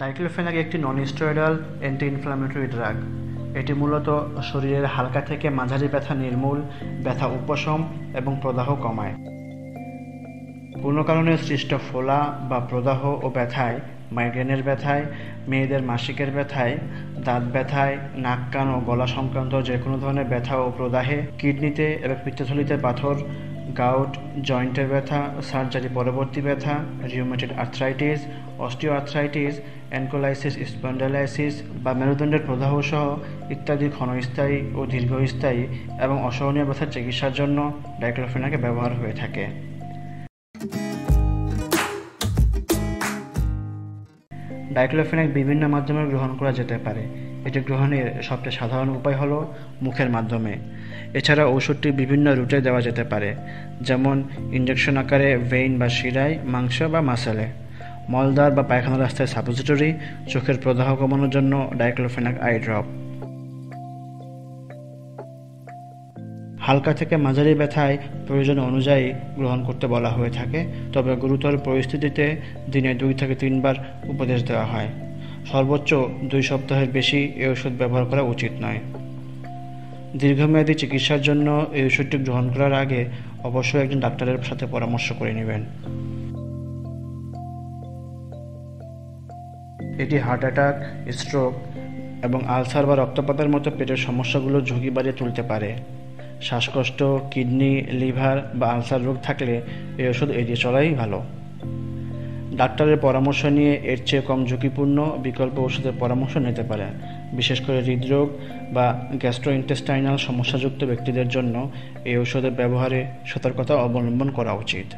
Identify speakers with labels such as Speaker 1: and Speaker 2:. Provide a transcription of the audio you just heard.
Speaker 1: Diclofenac একটি non-steroidal anti inflammatory drug. এটি মূলত শরীরের হালকা থেকে মাঝারি ব্যথা নির্মূল, ব্যথা উপশম এবং প্রদাহ কমায়। কোনো কারণে সৃষ্ট ফোলা বা প্রদাহ ও ব্যথায়, মাইগ্রেনের ব্যথায়, মেয়েদের মাসিকের ব্যথায়, দাঁত ব্যথায়, নাক কান ও গলা সংক্রান্ত যে কোনো ধরনের ব্যথা ও প্রদাহে, কিডনিতে এবং পিত্তথলিতে পাথর, গাউট, জয়েন্টের ব্যথা, সার্জারি পরবর্তী ব্যথা, রিউমেটয়েড আর্থ্রাইটিস, অস্টিওআর্থ্রাইটিস, অ্যানকোলাইসিস স্পন্ডালাইসিস বা মেরুদণ্ডের প্রদাহ সহ ইত্যাদি ক্ষণস্থায়ী ও দীর্ঘস্থায়ী এবং অসহনীয় ব্যথার চিকিৎসার জন্য ডাইক্লোফেনাক ব্যবহার হয়ে থাকে। ডাইক্লোফেনাক বিভিন্ন মাধ্যমে গ্রহণ করা যেতে পারে। এটি গ্রহণের সবচেয়ে সাধারণ উপায় হলো মুখের মাধ্যমে। এছাড়া ওষুধটি বিভিন্ন রুটে দেওয়া যেতে পারে, যেমন ইনজেকশন আকারে ভেইন বা শিরায়, মাংস বা মাসেলে, মলদ্বার বা পায়খানা রাস্তায় সাপোজিটরি, চোখের প্রদাহ কমানোর জন্য ডাইক্লোফেনাক আই ড্রপ। হালকা থেকে মাঝারি ব্যথায় প্রয়োজন অনুযায়ী গ্রহণ করতে বলা হয়ে থাকে, তবে গুরুতর পরিস্থিতিতে দিনে 2 থেকে 3 বার উপদেশ দেওয়া হয়। সর্বোচ্চ 2 সপ্তাহের বেশি এই ওষুধ ব্যবহার করা উচিত নয়। দীর্ঘমেয়াদী চিকিৎসার জন্য এই ওষুধটি গ্রহণ করার আগে অবশ্যই একজন ডাক্তারের সাথে পরামর্শ করে নেবেন। এটি হার্ট অ্যাটাক, স্ট্রোক এবং আলসার বা রক্তপাতের মতো পেটের সমস্যাগুলোর ঝুঁকি বাড়িয়ে তুলতে পারে। শ্বাসকষ্ট, কিডনি, লিভার বা আলসার রোগ থাকলে এই ওষুধ এড়িয়ে চলাই ভালো। ডাক্তারের পরামর্শ নিয়ে এর চেয়ে কম ঝুঁকিপূর্ণ বিকল্প ওষুধের পরামর্শ নিতে পারেন। বিশেষ করে হৃদরোগ বা গ্যাস্ট্রোইন্টেস্টাইনাল সমস্যাযুক্ত ব্যক্তিদের জন্য এই ওষুধের ব্যবহারে সতর্কতা অবলম্বন করা উচিত।